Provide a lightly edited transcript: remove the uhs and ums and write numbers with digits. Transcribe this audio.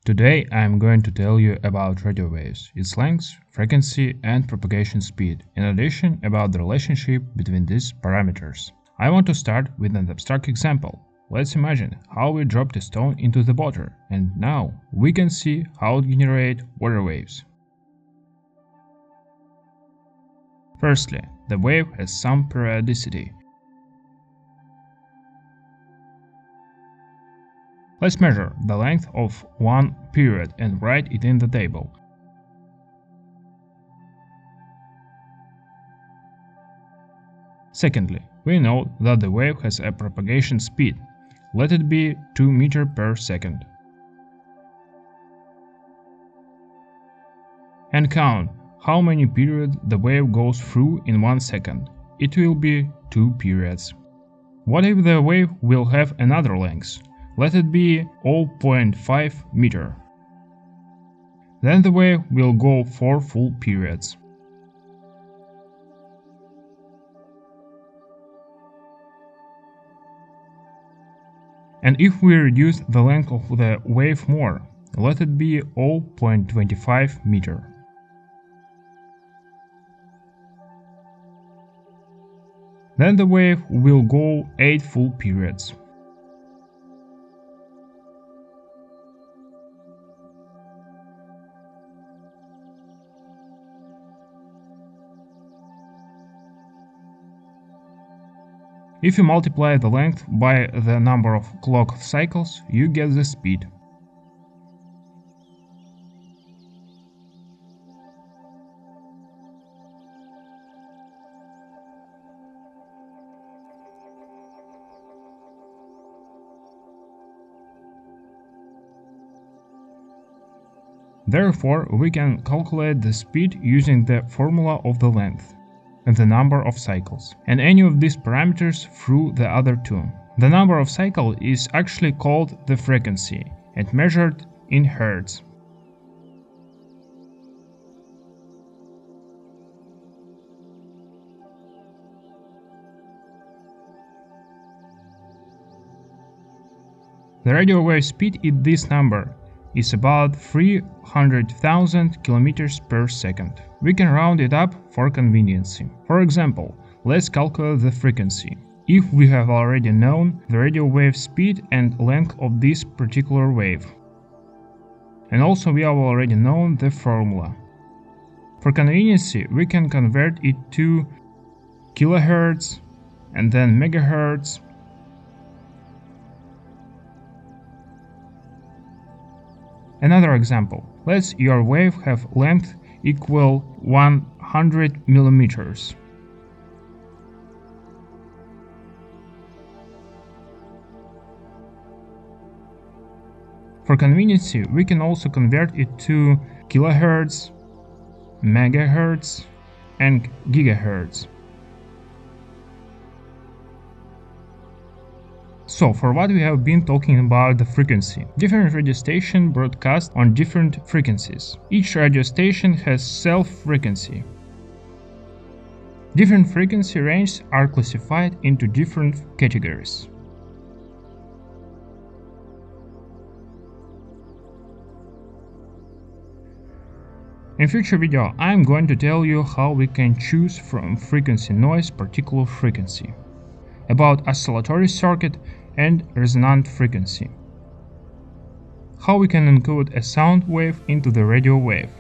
Today I am going to tell you about radio waves, its length, frequency and propagation speed, in addition about the relationship between these parameters. I want to start with an abstract example. Let's imagine how we dropped a stone into the water, and now we can see how it generates water waves. Firstly, the wave has some periodicity. Let's measure the length of one period and write it in the table. Secondly, we know that the wave has a propagation speed. Let it be 2 meters per second. And count how many periods the wave goes through in 1 second. It will be 2 periods. What if the wave will have another length? Let it be 0.5 meter. Then the wave will go 4 full periods. And if we reduce the length of the wave more, let it be 0.25 meter. Then the wave will go 8 full periods. If you multiply the length by the number of clock cycles, you get the speed. Therefore, we can calculate the speed using the formula of the length and the number of cycles, and any of these parameters through the other two. The number of cycles is actually called the frequency and measured in Hertz. The radio wave speed in this number is about 300,000 kilometers per second. We can round it up for convenience. For example, let's calculate the frequency. If we have already known the radio wave speed and length of this particular wave. And also we have already known the formula. For convenience, we can convert it to kilohertz and then megahertz. Another example. Let's your wave have length equal 100 millimeters. For convenience, we can also convert it to kilohertz, megahertz, and gigahertz. So, for what we have been talking about the frequency. Different radio stations broadcast on different frequencies. Each radio station has self-frequency. Different frequency ranges are classified into different categories. In future video, I am going to tell you how we can choose from frequency noise particular frequency, about oscillatory circuit and resonant frequency, how we can encode a sound wave into the radio wave.